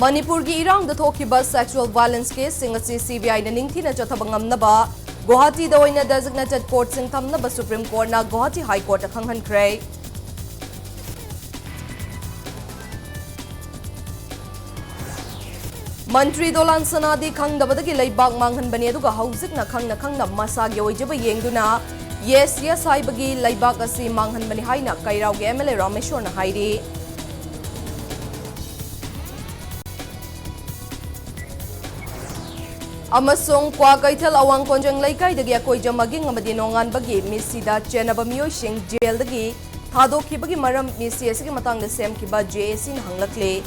Manipur ki irang da thokiba sexual violence case singasi CBI na ningthina chathabangam naba Guwahati da oina designated court sing thamnaba Supreme Court na Guwahati High Court khanghankre Mantri Dolan Sanadi khangdabadagi leibak manghanbani aduga hauzikna khangna masagi oijaba yengduna yes haibagi leibak asi manghanbani haina kairauge MLA Rameshwar na hairi Amasung kwa kaithal awang konjang laikai dagi akoi jamaging amadi nongan bagi misida chenaba miyoi sing jail dagi thadokibagi maram misi asigi matang da sem kiba JAC na hanglakle